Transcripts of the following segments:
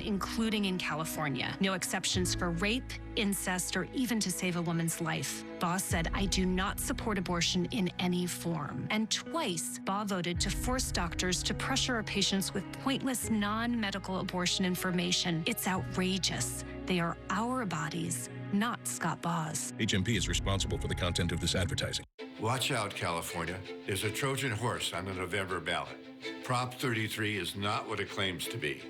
including in California. No exceptions for rape, incest, or even to save a woman's life. Baugh said, "I do not support abortion in any form." And twice, Baugh voted to force doctors to pressure our patients with pointless non-medical abortion information. It's outrageous. They are our bodies, not Scott Baugh's. HMP is responsible for the content of this advertising. Watch out, California. There's a Trojan horse on the November ballot. Prop 33 is not what it claims to be.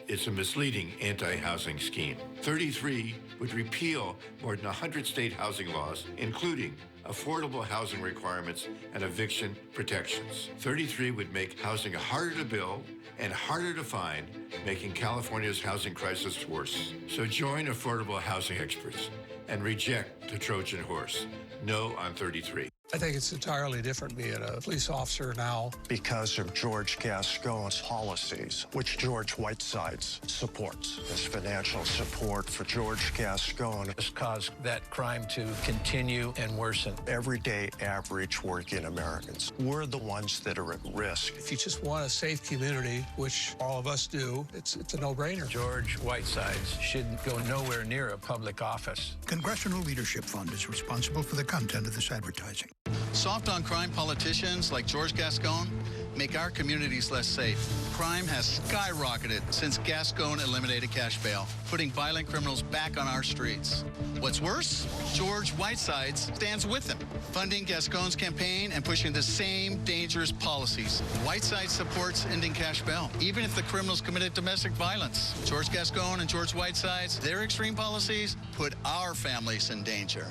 It's a misleading anti-housing scheme. 33 would repeal more than 100 state housing laws, including affordable housing requirements and eviction protections. 33 would make housing harder to build and harder to find, making California's housing crisis worse. So join affordable housing experts and reject the Trojan horse. No on 33. I think it's entirely different being a police officer now. Because of George Gascon's policies, which George Whitesides supports. His financial support for George Gascon has caused that crime to continue and worsen. Everyday average working Americans, we're the ones that are at risk. If you just want a safe community, which all of us do, it's a no-brainer. George Whitesides should go nowhere near a public office. Congressional Leadership Fund is responsible for the content of this advertising. Soft on crime politicians like George Gascon make our communities less safe. Crime has skyrocketed since Gascon eliminated cash bail, putting violent criminals back on our streets. What's worse, George Whitesides stands with him, funding Gascon's campaign and pushing the same dangerous policies. Whitesides supports ending cash bail, even if the criminals committed domestic violence. George Gascon and George Whitesides, their extreme policies put our families in danger.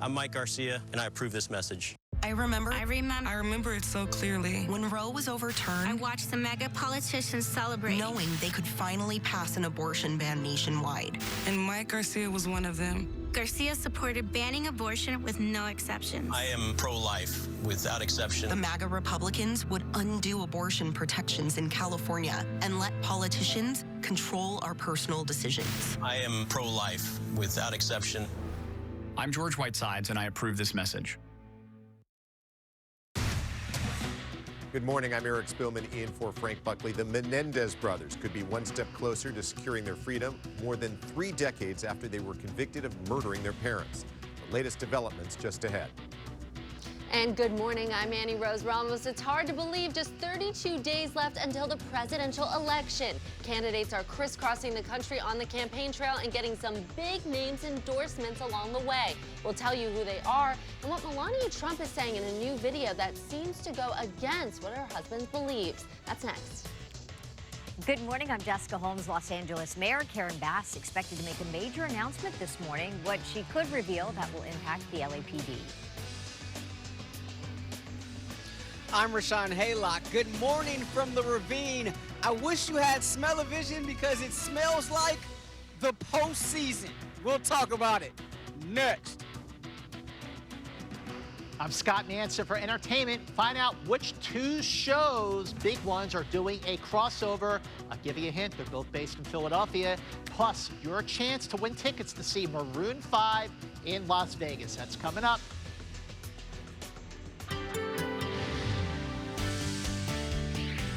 I'm Mike Garcia, and I approve this message. I remember it so clearly. When Roe was overturned, I watched the mega politicians celebrate, knowing they could finally pass an abortion ban nationwide. And Mike Garcia was one of them. Garcia supported banning abortion with no exceptions. I am pro-life without exception. The MAGA Republicans would undo abortion protections in California and let politicians control our personal decisions. I am pro-life without exception. I'm George Whitesides, and I approve this message. Good morning. I'm Eric Spillman in for Frank Buckley. The Menendez brothers could be one step closer to securing their freedom more than 3 decades after they were convicted of murdering their parents. The latest developments just ahead. And good morning, I'm Annie Rose Ramos. It's hard to believe just 32 days left until the presidential election. Candidates are crisscrossing the country on the campaign trail and getting some big names endorsements along the way. We'll tell you who they are and what Melania Trump is saying in a new video that seems to go against what her husband believes. That's next. Good morning, I'm Jessica Holmes. Los Angeles Mayor Karen Bass expected to make a major announcement this morning, what she could reveal that will impact the LAPD. I'm Rashawn Haylock. Good morning from the Ravine. I wish you had smell-o-vision because it smells like the postseason. We'll talk about it next. I'm Scott Nansen for entertainment. Find out which 2 shows, big ones, are doing a crossover. I'll give you a hint, they're both based in Philadelphia. Plus, your chance to win tickets to see Maroon 5 in Las Vegas. That's coming up.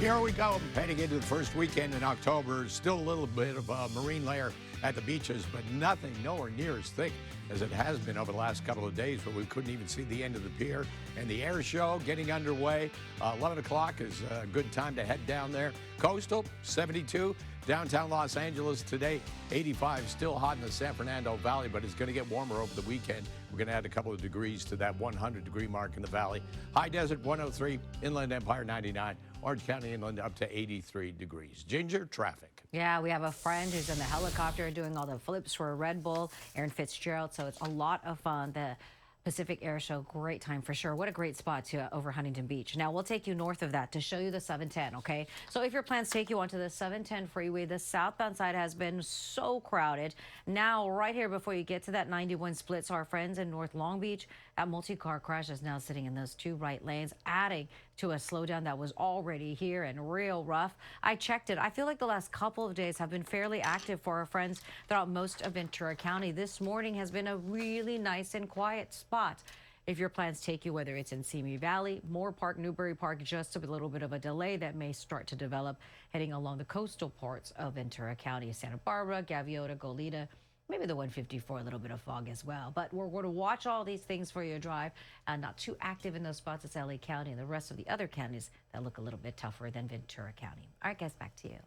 Here we go, heading into the first weekend in October. Still a little bit of a marine layer at the beaches, but nothing nowhere near as thick as it has been over the last couple of days, where we couldn't even see the end of the pier. And the air show getting underway. 11 o'clock is a good time to head down there. Coastal, 72. Downtown Los Angeles today, 85. Still hot in the San Fernando Valley, but it's going to get warmer over the weekend. We're going to add a couple of degrees to that 100-degree mark in the valley. High Desert, 103. Inland Empire, 99. Orange County Inland up to 83 degrees. Ginger, traffic. Yeah, we have a friend who's in the helicopter doing all the flips for a Red Bull, Aaron Fitzgerald, so it's a lot of fun. The Pacific Air Show, great time for sure. What a great spot to over Huntington Beach. Now, we'll take you north of that to show you the 710, okay? So if your plans take you onto the 710 freeway, the southbound side has been so crowded. Now, right here before you get to that 91 split, so our friends in North Long Beach, that multi-car crash is now sitting in those 2 right lanes, adding to a slowdown that was already here and real rough. I checked it. I feel like the last couple of days have been fairly active for our friends throughout most of Ventura County. This morning has been a really nice and quiet spot. If your plans take you, whether it's in Simi Valley, Moore Park, Newbury Park, just a little bit of a delay that may start to develop heading along the coastal parts of Ventura County, Santa Barbara, Gaviota, Goleta, maybe the 154, a little bit of fog as well. But we're going to watch all these things for your drive. Not too active in those spots. It's LA County and the rest of the other counties that look a little bit tougher than Ventura County. All right, guys, back to you.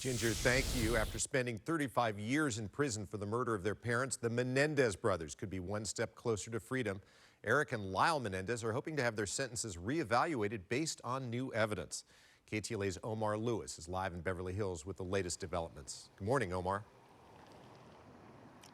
Ginger, thank you. After spending 35 years in prison for the murder of their parents, the Menendez brothers could be one step closer to freedom. Eric and Lyle Menendez are hoping to have their sentences reevaluated based on new evidence. KTLA's Omar Lewis is live in Beverly Hills with the latest developments. Good morning, Omar.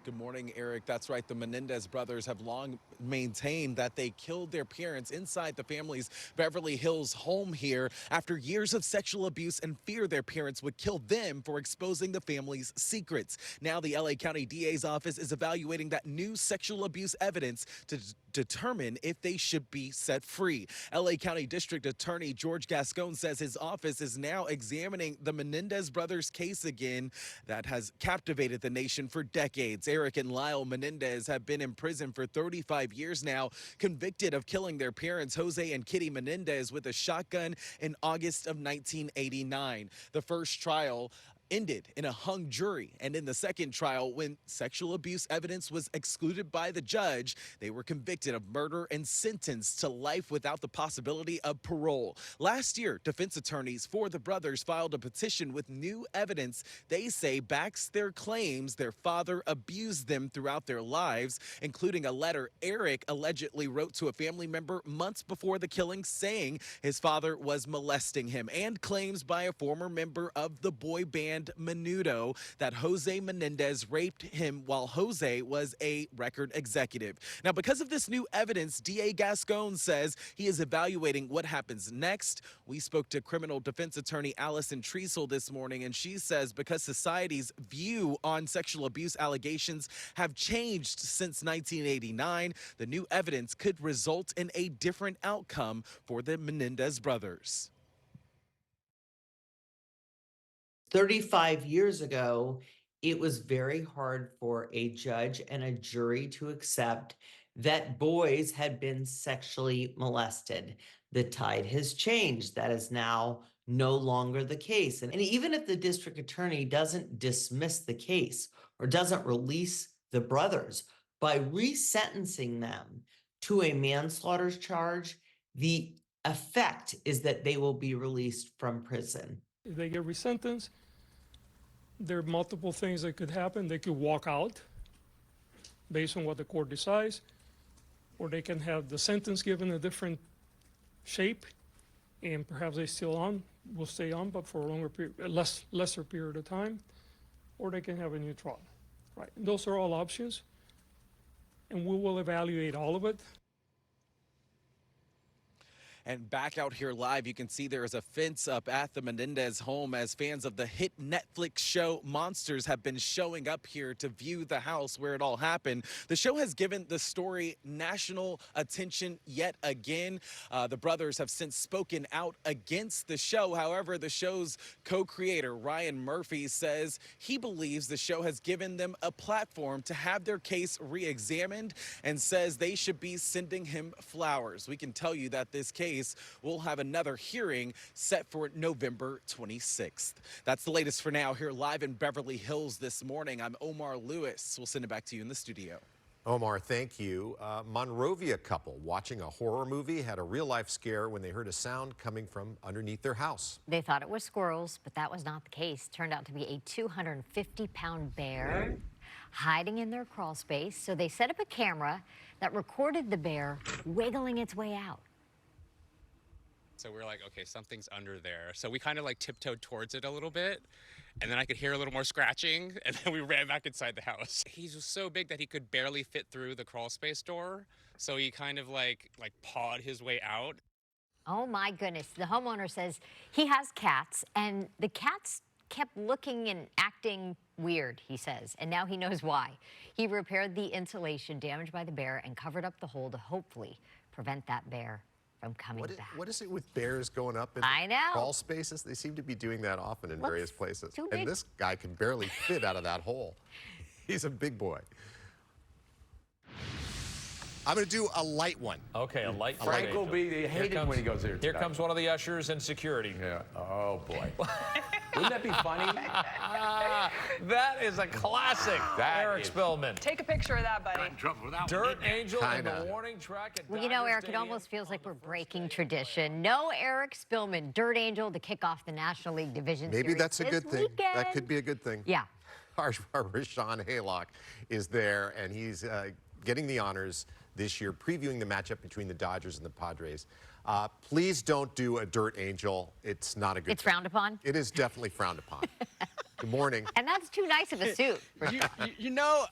Good morning, Eric. That's right. The Menendez brothers have long maintained that they killed their parents inside the family's Beverly Hills home here after years of sexual abuse and fear their parents would kill them for exposing the family's secrets. Now the LA County DA's office is evaluating that new sexual abuse evidence to determine if they should be set free. LA County District Attorney George Gascon says his office is now examining the Menendez brothers' case again that has captivated the nation for decades. Eric and Lyle Menendez have been in prison for 35 years now, convicted of killing their parents, Jose and Kitty Menendez, with a shotgun in August of 1989. The first trial ended in a hung jury, and in the second trial, when sexual abuse evidence was excluded by the judge, they were convicted of murder and sentenced to life without the possibility of parole. Last year, defense attorneys for the brothers filed a petition with new evidence they say backs their claims their father abused them throughout their lives, including a letter Eric allegedly wrote to a family member months before the killing saying his father was molesting him, and claims by a former member of the boy band Menudo that Jose Menendez raped him while Jose was a record executive. Now, because of this new evidence, DA Gascon says he is evaluating what happens next. We spoke to criminal defense attorney Allison Treasel this morning, and she says because society's view on sexual abuse allegations have changed since 1989, the new evidence could result in a different outcome for the Menendez brothers. 35 years ago, it was very hard for a judge and a jury to accept that boys had been sexually molested. The tide has changed. That is now no longer the case. And even if the district attorney doesn't dismiss the case or doesn't release the brothers, by resentencing them to a manslaughter charge, the effect is that they will be released from prison. If they get resentenced, there are multiple things that could happen. They could walk out based on what the court decides, or they can have the sentence given a different shape, and perhaps they will stay on, but for a longer period, lesser period of time, or they can have a new trial. Right? And those are all options, and we will evaluate all of it. And back out here live, you can see there is a fence up at the Menendez home as fans of the hit Netflix show Monsters have been showing up here to view the house where it all happened. The show has given the story national attention yet again. The brothers have since spoken out against the show. However, the show's co-creator, Ryan Murphy, says he believes the show has given them a platform to have their case re-examined and says they should be sending him flowers. We can tell you that this case will have another hearing set for November 26th. That's the latest for now here live in Beverly Hills this morning. I'm Omar Lewis. We'll send it back to you in the studio. Omar, thank you. Monrovia couple watching a horror movie had a real-life scare when they heard a sound coming from underneath their house. They thought it was squirrels, but that was not the case. Turned out to be a 250-pound bear hiding in their crawl space. So they set up a camera that recorded the bear wiggling its way out. So we were like, okay, something's under there. So we kind of like tiptoed towards it a little bit, and then I could hear a little more scratching, and then we ran back inside the house. He was so big that he could barely fit through the crawl space door, so he kind of like pawed his way out. Oh my goodness. The homeowner says he has cats, and the cats kept looking and acting weird, he says, and now he knows why. He repaired the insulation damaged by the bear and covered up the hole to hopefully prevent that bear from coming back. What is it with bears going up in crawl spaces? They seem to be doing that often in various places. And this guy can barely fit out of that hole. He's a big boy. I'm going to do a light one. Okay, a light. Frank will be hated when he goes there. Here comes one of the ushers and security. Yeah. Oh boy. Wouldn't that be funny? That is a classic. Eric Spillman. Take a picture of that, buddy. Dirt Angel in the warning track. At Well, you know, Eric, it almost feels like we're breaking tradition. No Eric Spillman, Dirt Angel, to kick off the National League Division Maybe Series that's a this good thing. weekend. That could be a good thing. Yeah. Our Rashawn Haylock is there, and he's getting the honors this year, previewing the matchup between the Dodgers and the Padres. Please don't do a Dirt Angel. It's not a good It's thing. frowned upon? It is definitely frowned upon. Good morning. And that's too nice of a suit. You know,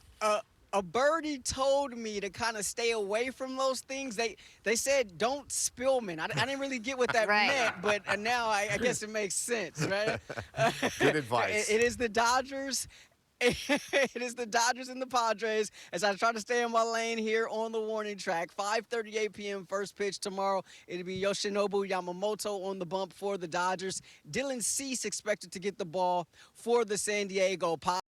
a birdie told me to kind of stay away from those things. They said don't Spillman. I didn't really get what that meant, but now I guess it makes sense, right? Good advice. It is the Dodgers. It is the Dodgers and the Padres as I try to stay in my lane here on the warning track. 5:38 p.m. first pitch tomorrow. It'll be Yoshinobu Yamamoto on the bump for the Dodgers. Dylan Cease expected to get the ball for the San Diego Padres.